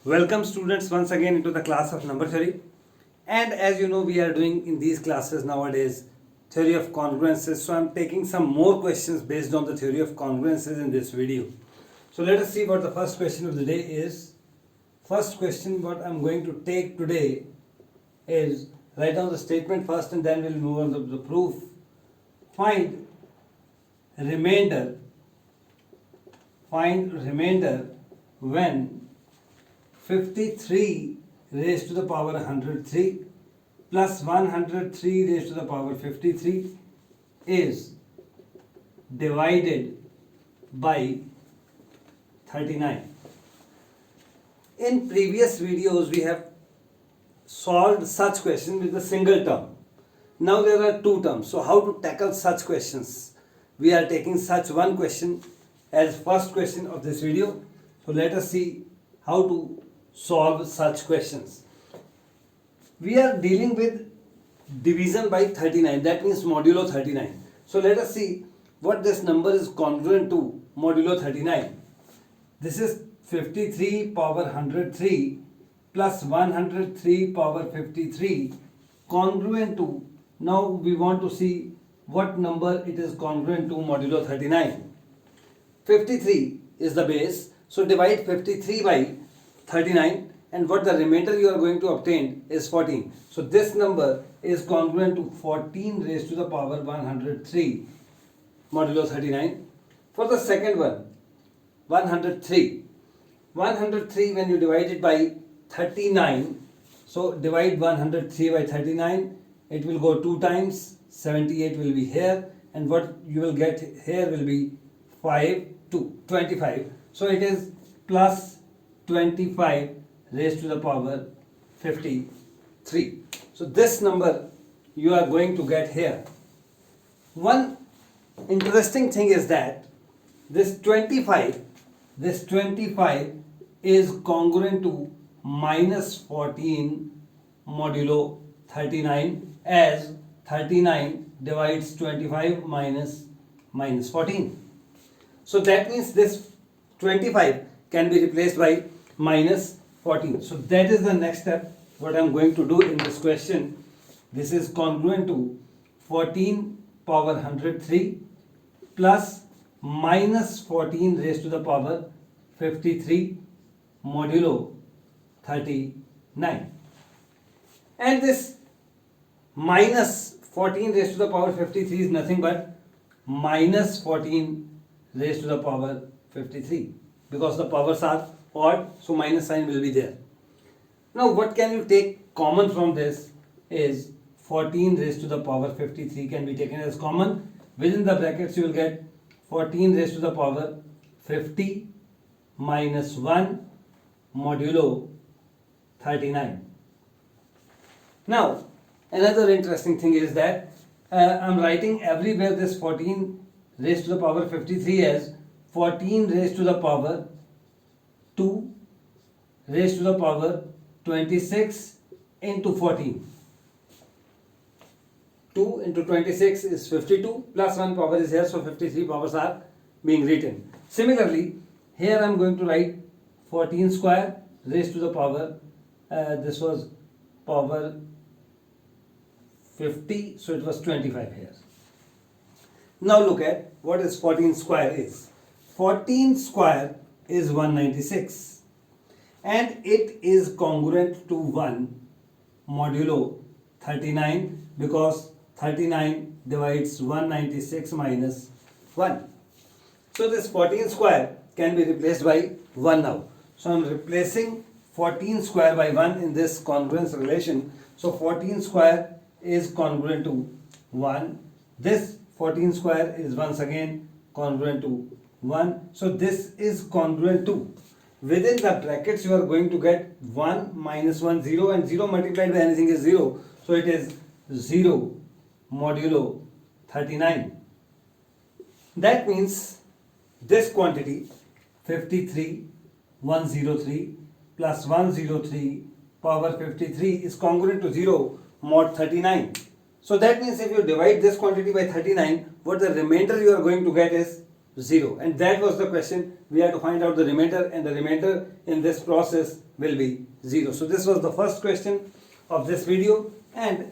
Welcome students once again into the class of number theory, and as you know we are doing in these classes nowadays theory of congruences. So I am taking some more questions based on the theory of congruences in this video. So let us see what the first question of the day is. First question what I am going to take today is, write down the statement first and then we'll move on to the proof. Find remainder when 53 raised to the power 103 plus 103 raised to the power 53 is divided by 39. In previous videos we have solved such questions with a single term. Now there are two terms. So how to tackle such questions? We are taking such one question as first question of this video. So let us see how to solve such questions. We are dealing with division by 39, that means modulo 39. So let us see what this number is congruent to modulo 39. This is 53 power 103 plus 103 power 53 congruent to, now we want to see what number it is congruent to modulo 39. 53 is the base, so divide 53 by 39 and what the remainder you are going to obtain is 14. So this number is congruent to 14 raised to the power 103 modulo 39. For the second one, 103 when you divide it by 39, so divide 103 by 39, it will go 2 times, 78 will be here, and what you will get here will be 5 to 25. So it is plus 25 raised to the power 53. So this number you are going to get here. One interesting thing is that this 25 is congruent to minus 14 modulo 39, as 39 divides 25 minus 14. So that means this 25 can be replaced by minus 14. So that is the next step what I am going to do in this question. This is congruent to 14 power 103 plus minus 14 raised to the power 53 modulo 39. And this minus 14 raised to the power 53 is nothing but minus 14 raised to the power 53, because the powers are odd, so minus sign will be there. Now what can you take common from this is 14 raised to the power 53 can be taken as common. Within the brackets you will get 14 raised to the power 50 minus 1 modulo 39. Now another interesting thing is that I am writing everywhere this 14 raised to the power 53 as 14 raised to the power 2 raised to the power 26 into 14. 2 into 26 is 52 plus 1 power is here, so 53 powers are being written. Similarly, here I am going to write 14 square raised to the power, this was power 50, so it was 25 here. Now look at what is 14 square is. 14 square is 196 and it is congruent to 1 modulo 39, because 39 divides 196 minus 1. So this 14 square can be replaced by 1 now. So I am replacing 14 square by 1 in this congruence relation. So 14 square is congruent to 1. This 14 square is once again congruent to 1. So this is congruent to, within the brackets you are going to get 1 minus 1 0, and 0 multiplied by anything is 0. So it is 0 modulo 39. That means this quantity 53 103 plus 103 power 53 is congruent to 0 mod 39. So that means if you divide this quantity by 39, what the remainder you are going to get is 0. And that was the question. We have to find out the remainder, and the remainder in this process will be 0. So this was the first question of this video, and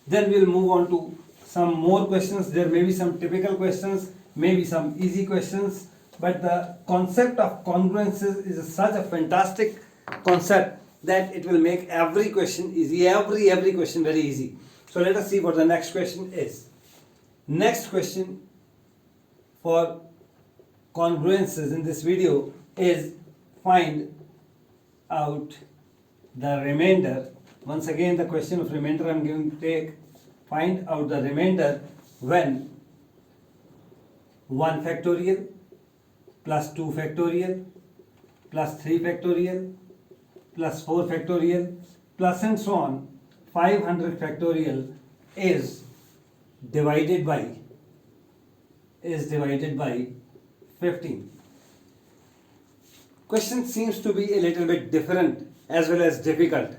then we'll move on to some more questions. There may be some typical questions, maybe some easy questions, but the concept of congruences is such a fantastic concept that it will make every question easy, every question very easy. So let us see what the next question is. Next question for congruences in this video is find out the remainder. Once again, the question of remainder I am going to take. Find out the remainder when 1 factorial plus 2 factorial plus 3 factorial plus 4 factorial plus and so on 500 factorial is divided by 15. Question seems to be a little bit different as well as difficult,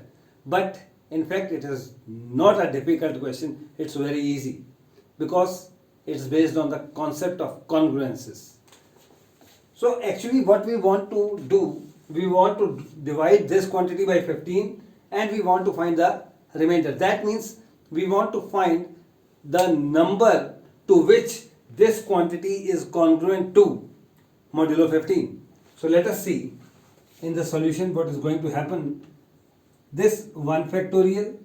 but in fact it is not a difficult question. It's very easy because it's based on the concept of congruences. So actually what we want to do, we want to divide this quantity by 15 and we want to find the remainder. That means we want to find the number to which this quantity is congruent to modulo 15. So let us see in the solution what is going to happen. This 1 factorial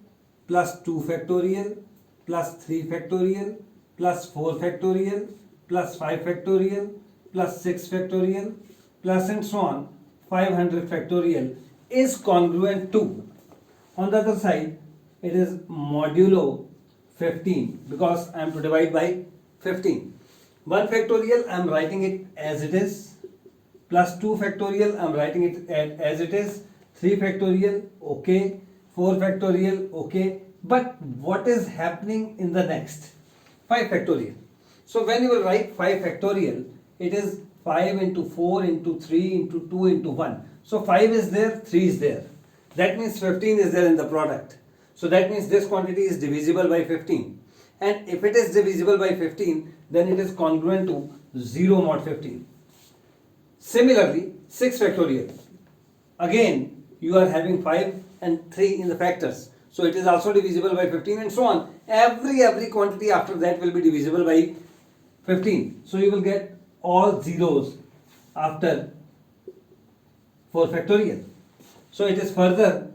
plus 2 factorial plus 3 factorial plus 4 factorial plus 5 factorial plus 6 factorial plus and so on 500 factorial is congruent to, on the other side it is modulo 15 because I am to divide by 15. 1 factorial I am writing it as it is, plus 2 factorial I am writing it as it is, 3 factorial okay, 4 factorial okay, but what is happening in the next? 5 factorial. So when you will write 5 factorial, it is 5 into 4 into 3 into 2 into 1. So 5 is there, 3 is there. That means 15 is there in the product. So that means this quantity is divisible by 15. And if it is divisible by 15, then it is congruent to 0 mod 15. Similarly, 6 factorial. Again, you are having 5 and 3 in the factors. So it is also divisible by 15 and so on. Every quantity after that will be divisible by 15. So you will get all zeros after 4 factorial. So it is further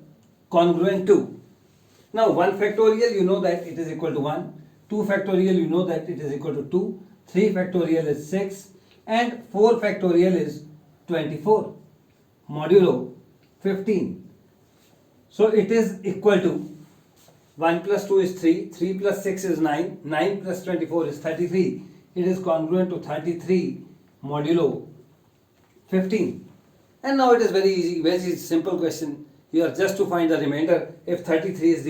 congruent to. Now 1 factorial you know that it is equal to 1. 2 factorial you know that it is equal to 2. 3 factorial is 6. And 4 factorial is 24. Modulo 15. So it is equal to 1 plus 2 is 3. 3 plus 6 is 9. 9 plus 24 is 33. It is congruent to 33 modulo 15. And now it is very easy, very simple question. You are just to find the remainder if 33 is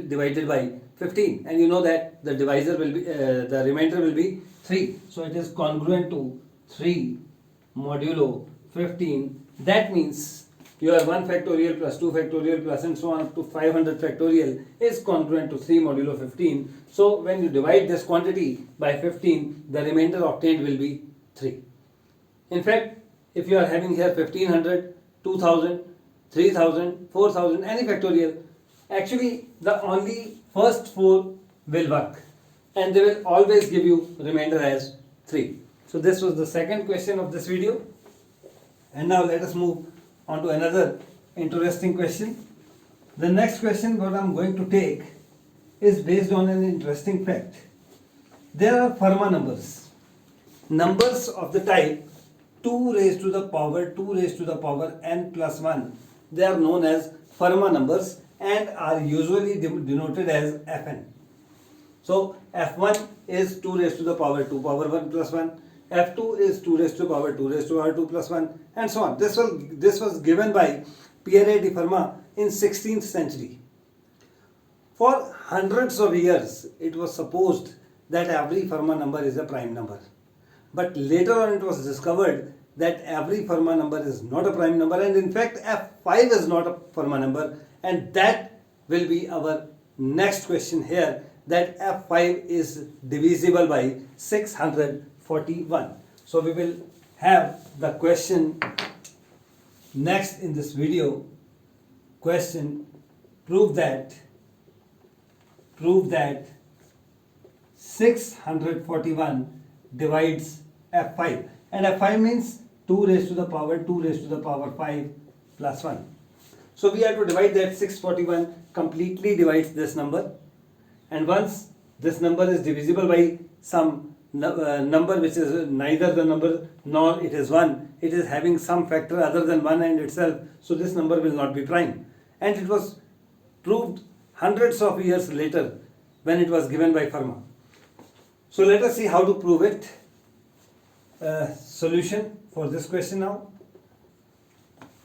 divided by 15, and you know that the divisor will be the remainder will be 3. So it is congruent to 3 modulo 15. That means your 1 factorial plus 2 factorial plus and so on up to 500 factorial is congruent to 3 modulo 15. So when you divide this quantity by 15, the remainder obtained will be 3. In fact, if you are having here 1500, 2000, 3000, 4000, any factorial, actually the only first 4 will work and they will always give you remainder as 3. So this was the second question of this video. And now let us move on to another interesting question. The next question what I am going to take is based on an interesting fact. There are Fermat numbers. Numbers of the type 2 raised to the power 2 raised to the power n plus 1. They are known as Fermat numbers and are usually denoted as Fn. So F1 is 2 raised to the power 2 power 1 plus 1. F2 is 2 raised to the power 2 raised to the power 2 plus 1 and so on. This was given by Pierre de Fermat in 16th century. For hundreds of years it was supposed that every Fermat number is a prime number. But later on it was discovered that every Fermat number is not a prime number, and in fact F5 is not a Fermat number, and that will be our next question here, that F5 is divisible by 641. So we will have the question next in this video. Question, prove that 641 divides F5, and F5 means 2 raised to the power 5 plus 1. So we have to divide that. 641 completely divides this number, and once this number is divisible by some number which is neither the number nor it is 1, it is having some factor other than 1 and itself, so this number will not be prime. And it was proved hundreds of years later when it was given by Fermat. So let us see how to prove it. Solution for this question now.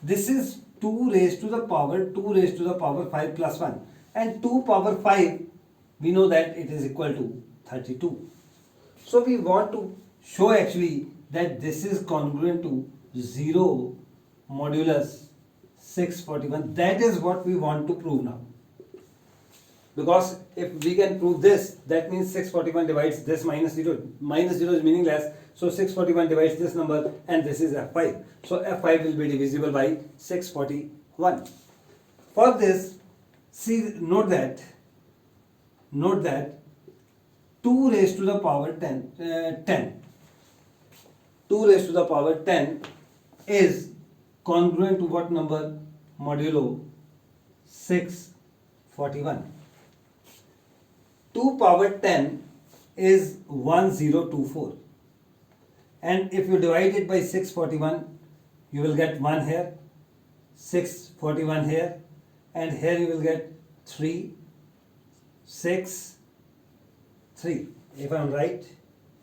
This is 2 raised to the power 5 plus 1, and 2 power 5 we know that it is equal to 32. So we want to show actually that this is congruent to 0 modulus 641. That is what we want to prove now. Because if we can prove this, that means 641 divides this minus 0. Minus 0 is meaningless. So 641 divides this number, and this is F5. So F5 will be divisible by 641. For this, see, note that 2 raised to the power 10. 2 raised to the power 10 is congruent to what number? Modulo 641. 2 power 10 is 1024, and if you divide it by 641, you will get 1 here, 641 here, and here you will get 3, 6, 3. If I am right,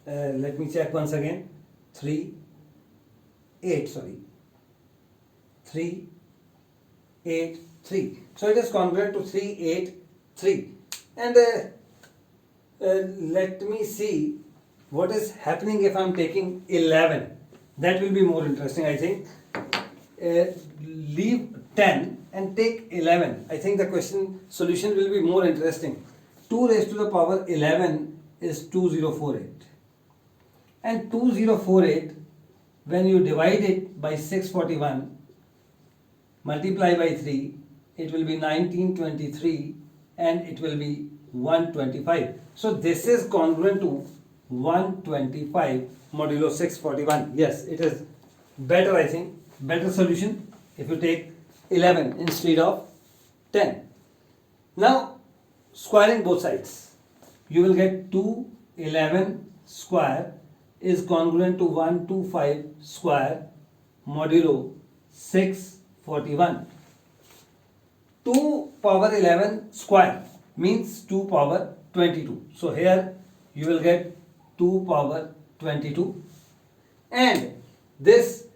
let me check once again. 3, 8, 3, 8, 3. So it is congruent to 3, 8, 3. And let me see what is happening if I am taking 11. That will be more interesting, I think. Leave 10 and take 11. I think the question solution will be more interesting. 2 raised to the power 11 is 2048. And 2048, when you divide it by 641, multiply by 3, it will be 1923, and it will be 125. So this is congruent to 125 modulo 641. Yes, it is better, I think, better solution if you take 11 instead of 10. Now, squaring both sides, you will get 211 square is congruent to 125 square modulo 641. 2 power 11 square means 2 power 22. So here you will get 2 power 22, and this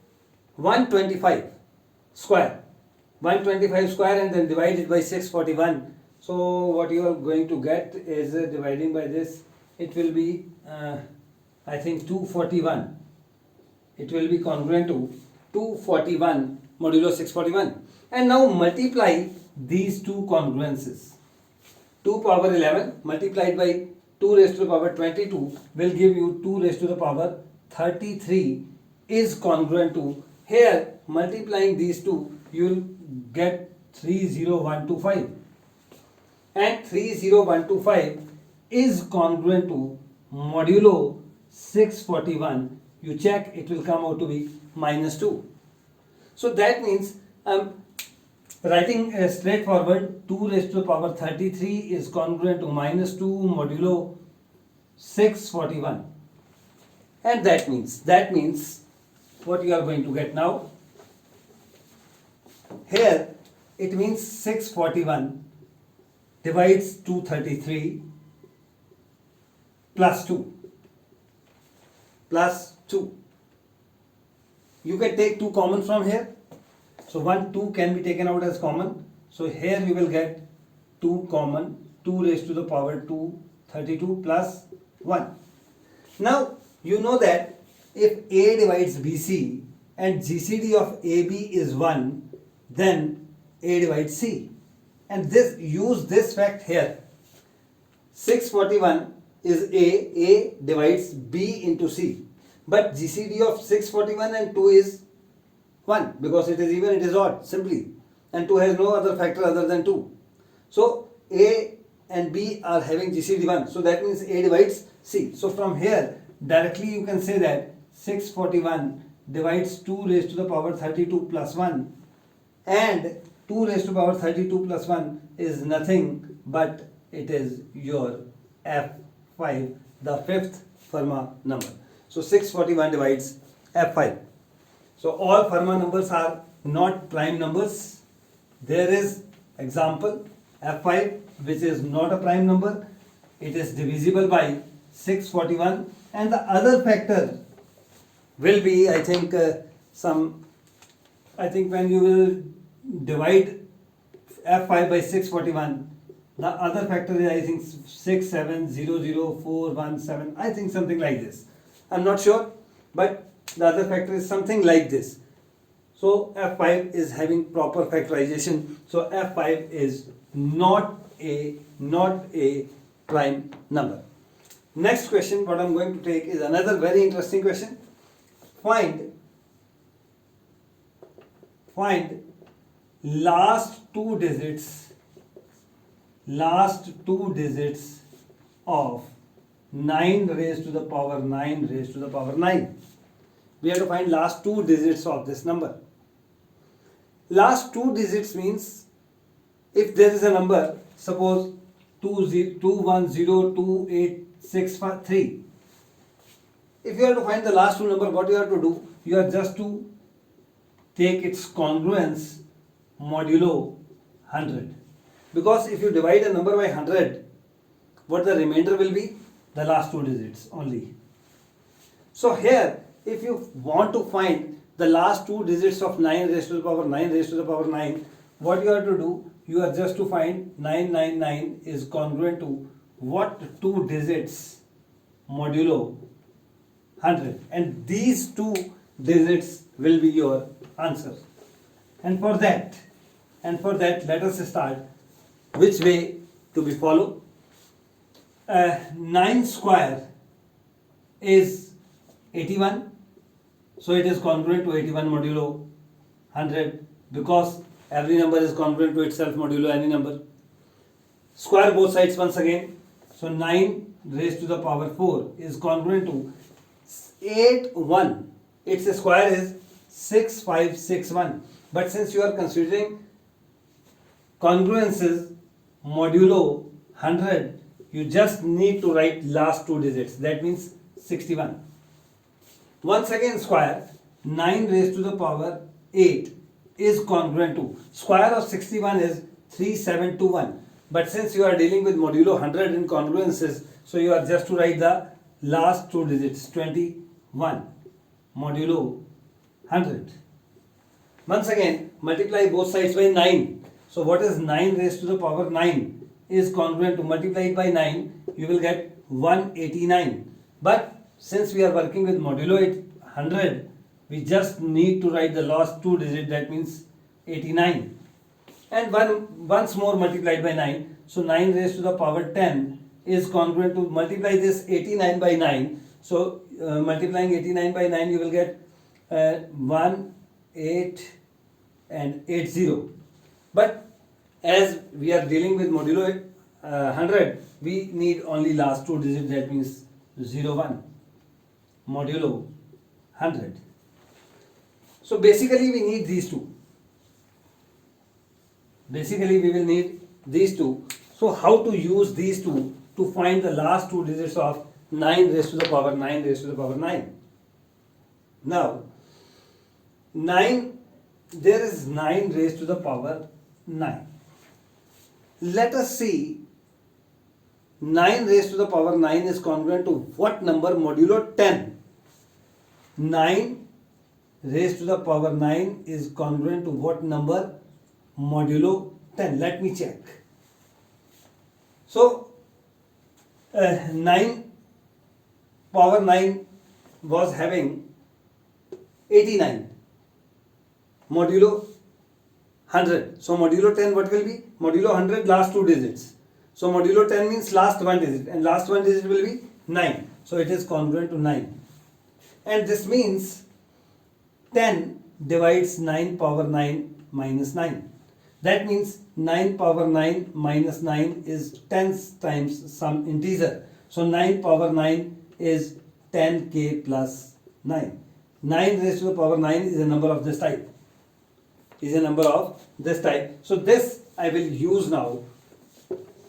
125 square and then divided by 641. So what you are going to get is dividing by this, it will be I think 241. It will be congruent to 241 modulo 641. And now multiply these two congruences. 2 power 11 multiplied by 2 raised to the power 22 will give you 2 raised to the power 33 is congruent to, here multiplying these two you will get 30125, and 30125 is congruent to modulo 641. You check, it will come out to be -2. So that means writing straightforward, 2 raised to the power 33 is congruent to -2 modulo 641. And that means what you are going to get now, here it means 641 divides 233 plus 2. You can take 2 common from here. So 2 can be taken out as common. So here you will get 2 common, 2 raised to the power 232 plus 1. Now you know that if A divides BC and GCD of AB is 1, then A divides C. And use this fact here. 641 is A divides B into C. But GCD of 641 and 2 is 1 because it is even, it is odd simply, and 2 has no other factor other than 2. So A and B are having GCD 1, so that means A divides C. So from here directly you can say that 641 divides 2 raised to the power 32 plus 1, and 2 raised to the power 32 plus 1 is nothing but it is your F5, the fifth Fermat number. So 641 divides F5. So all Fermat numbers are not prime numbers. There is example F5 which is not a prime number. It is divisible by 641, and the other factor will be, I think when you will divide F5 by 641, the other factor is, I think, 6700417, I think something like this. I'm not sure, but the other factor is something like this. So F5 is having proper factorization. So F5 is not a prime number. Next question, what I'm going to take is another very interesting question. Find last two digits of 9 raised to the power 9 raised to the power 9. We have to find last two digits of this number. Last two digits means if there is a number, suppose 2102863. If you have to find the last two number, what you have to do? You have just to take its congruence modulo 100. Because if you divide a number by 100, what the remainder will be? The last two digits only. So here, if you want to find the last two digits of 9 raised to the power 9 raised to the power 9, what you have to do? You are just to find 999 is congruent to what two digits modulo 100, and these two digits will be your answer. And for that let us start which way to be followed. 9 square is 81, so it is congruent to 81 modulo 100 because every number is congruent to itself modulo any number. Square both sides once again. So 9 raised to the power 4 is congruent to 81. Its square is 6561. But since you are considering congruences modulo 100, you just need to write last two digits. That means 61. Once again square, 9 raised to the power 8 is congruent to, square of 61 is 3721. But since you are dealing with modulo 100 in congruences, so you are just to write the last two digits, 21 modulo 100. Once again multiply both sides by 9. So what is 9 raised to the power 9 is congruent to, multiply it by 9, you will get 189. But since we are working with modulo 100, we just need to write the last two digits, that means 89. And once more multiplied by 9, so 9 raised to the power 10 is congruent to, multiply this 89 by 9. So multiplying 89 by 9, you will get 1, 8 and 80. But as we are dealing with modulo 100, we need only last two digits, that means 01 modulo 100. So basically we need these two. Basically we will need these two. So how to use these two to find the last two digits of 9 raised to the power 9 raised to the power 9. Now 9, there is 9 raised to the power 9. Let us see 9 raised to the power 9 is congruent to what number modulo 10. 9 raised to the power 9 is congruent to what number modulo 10. Let me check. So 9 power 9 was having 89 modulo 100. So modulo 10 what will be? Modulo 100 last two digits. So modulo 10 means last one digit, and last one digit will be 9. So it is congruent to 9. And this means 10 divides 9 power 9 minus 9. That means 9 power 9 minus 9 is 10 times some integer. So 9 power 9 is 10k plus 9. 9 raised to the power 9 is a number of this type. So this I will use now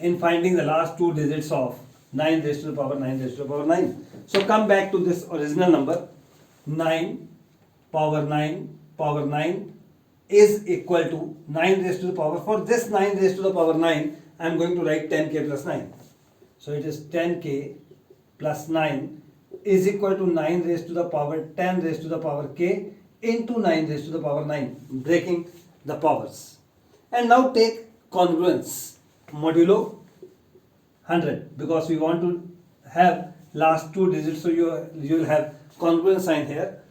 in finding the last two digits of 9 raised to the power 9 raised to the power 9. So come back to this original number. 9 power 9 is equal to 9 raised to the power. For this 9 raised to the power 9, I am going to write 10k plus 9. So it is 10k plus 9 is equal to 9 raised to the power 10 raised to the power k into 9 raised to the power 9, breaking the powers. And now take congruence modulo 100, because we want to have last two digits, so you will have congruence sign here.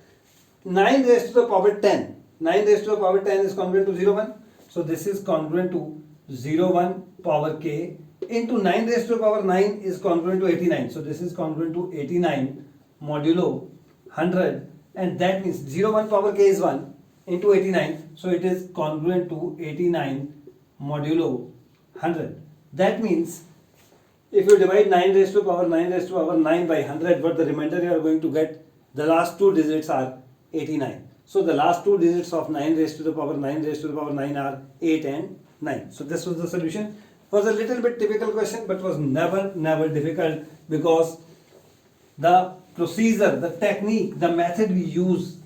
9 raised to the power 10. 9 raised to the power 10 is congruent to 01. So this is congruent to 01 power k into 9 raised to the power 9 is congruent to 89. So this is congruent to 89 modulo 100, and that means 01 power k is 1 into 89. So it is congruent to 89 modulo 100. That means if you divide 9 raised to the power 9 raised to the power 9 by 100, what the remainder you are going to get, the last two digits are 89. So the last two digits of 9 raised to the power 9 raised to the power 9 are 8 and 9. So this was the solution. Was a little bit difficult question, but was never difficult, because the procedure, the technique, the method we use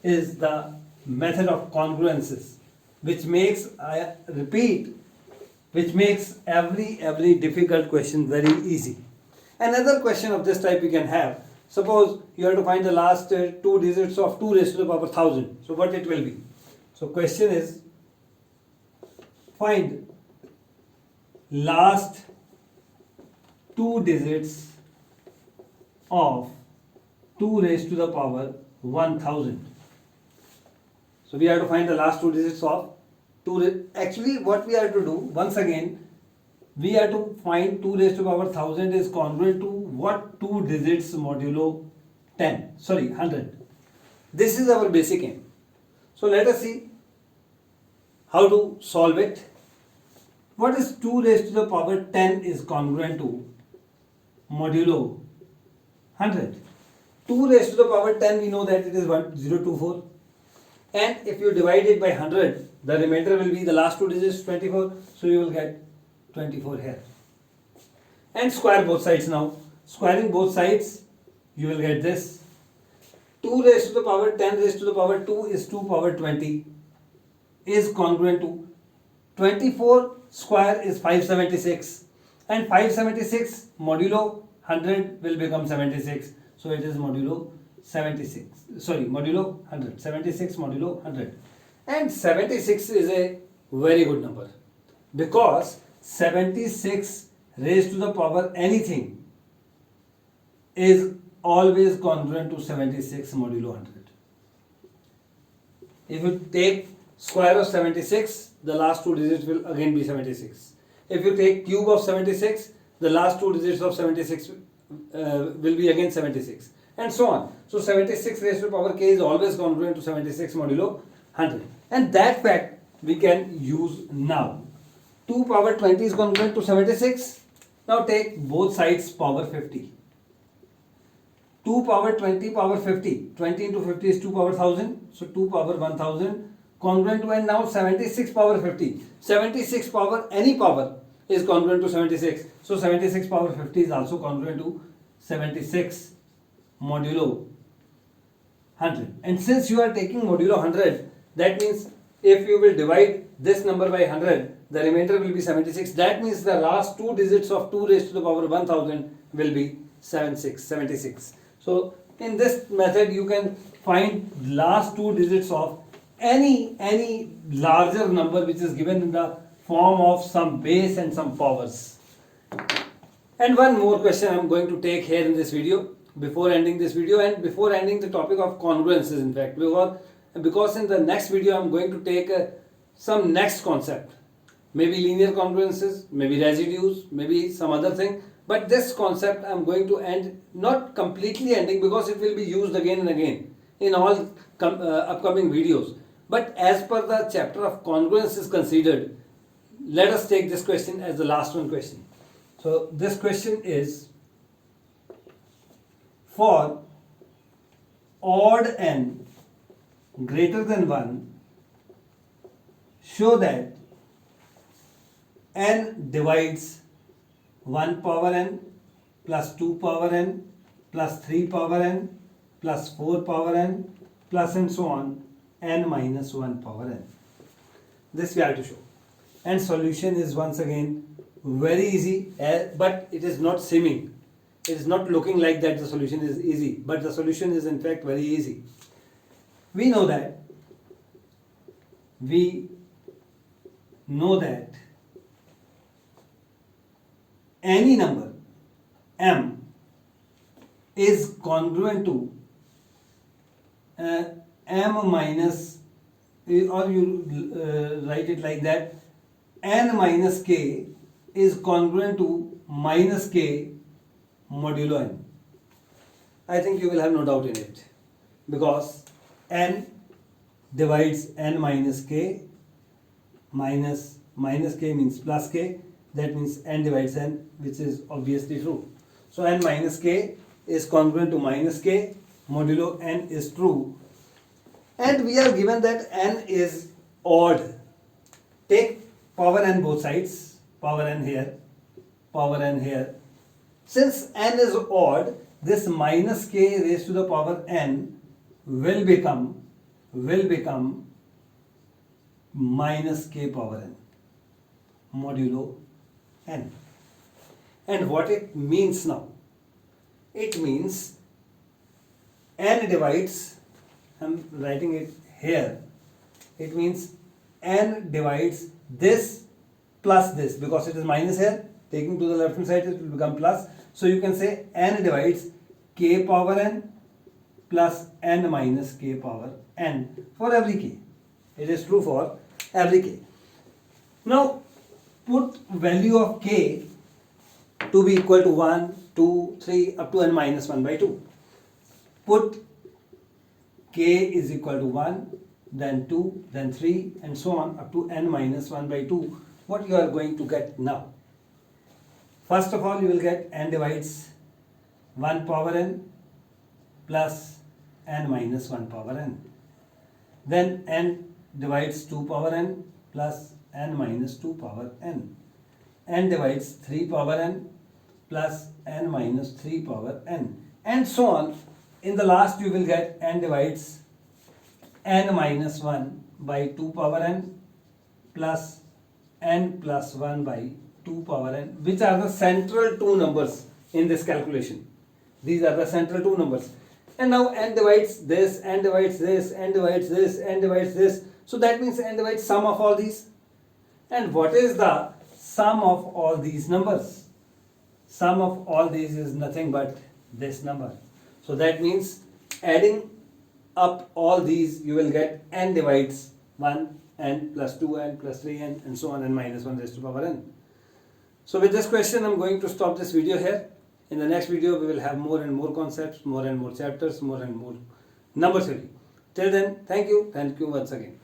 is the method of congruences, which makes, I repeat, which makes every difficult question very easy. Another question of this type we can have. Suppose you have to find the last two digits of 2 raised to the power 1000. So what it will be? So question is, find last two digits of 2 raised to the power 1000. So we have to find the last two digits of 2. Actually what we have to do, once again, we have to find 2 raised to the power 1000 is congruent to what two digits modulo 100. This is our basic aim. So let us see how to solve it. What is 2 raised to the power 10 is congruent to modulo 100. 2 raised to the power 10, we know that it is 1024. And if you divide it by 100, the remainder will be the last two digits 24. So you will get 24 here. And square both sides now. Squaring both sides, you will get this. 2 raised to the power 10 raised to the power 2 is 2 power 20 is congruent to 24 square is 576, and 576 modulo 100 will become 76. So it is modulo 76. Sorry, modulo 100. 76 modulo 100. And 76 is a very good number, because 76 raised to the power anything is always congruent to 76 modulo 100. If you take square of 76, the last two digits will again be 76. If you take cube of 76, the last two digits of 76 will be again 76, and so on. So 76 raised to the power k is always congruent to 76 modulo 100, and that fact we can use now. 2 power 20 is congruent to 76. Now take both sides power 50. 2 power 20 power 50. 20 into 50 is 2 power 1000. So 2 power 1000 congruent to, and now 76 power 50. 76 power any power is congruent to 76. So 76 power 50 is also congruent to 76 modulo 100. And since you are taking modulo 100, that means if you will divide this number by 100, the remainder will be 76. That means the last two digits of 2 raised to the power 1000 will be 76. So in this method you can find last two digits of any larger number which is given in the form of some base and some powers. And one more question I am going to take here in this video before ending this video, and before ending the topic of congruences, in fact, because in the next video I am going to take some next concept, maybe linear congruences, maybe residues, maybe some other thing, But this concept I am going to end, not completely ending because it will be used again and again in all upcoming videos. But as per the chapter of congruence is considered, let us take this question as the last one question. So this question is, for odd n greater than 1, show that n divides 1 power n plus 2 power n plus 3 power n plus 4 power n plus and so on n minus 1 power n. This we have to show. And solution is once again very easy, but it is not seeming. It is not looking like that the solution is easy, but the solution is in fact very easy. We know that any number m is congruent to m minus, or you write it like that, n minus k is congruent to minus k modulo n. I think you will have no doubt in it, because n divides n minus k, minus k means plus k, that means n divides n, which is obviously true. So n minus k is congruent to minus k modulo n is true, and we are given that n is odd. Take power n both sides, power n here, power n here. Since n is odd, this minus k raised to the power n will become minus k power n modulo n. And what it means now? It means n divides, I'm writing it here, it means n divides this plus this, because it is minus here, taking to the left hand side it will become plus. So you can say n divides k power n plus n minus k power n for every k. It is true for every k. Now put value of k to be equal to 1, 2, 3 up to n minus 1 by 2. Put k is equal to 1, then 2, then 3 and so on up to n minus 1 by 2. What you are going to get now? First of all, you will get n divides 1 power n plus n minus 1 power n. Then n divides 2 power n plus n minus 2 power n. N divides 3 power n plus n minus 3 power n. And so on. In the last you will get n divides n minus 1 by 2 power n plus n plus 1 by 2 power n, which are the central two numbers in this calculation. These are the central two numbers. And now n divides this, n divides this, n divides this, n divides this. So that means n divides sum of all these. And what is the sum of all these numbers? Sum of all these is nothing but this number. So that means adding up all these you will get n divides 1, n plus 2n plus 3n and so on, n minus 1 raised to power n. So with this question I am going to stop this video here. In the next video we will have more and more concepts, more and more chapters, more and more number theory. Till then, thank you once again.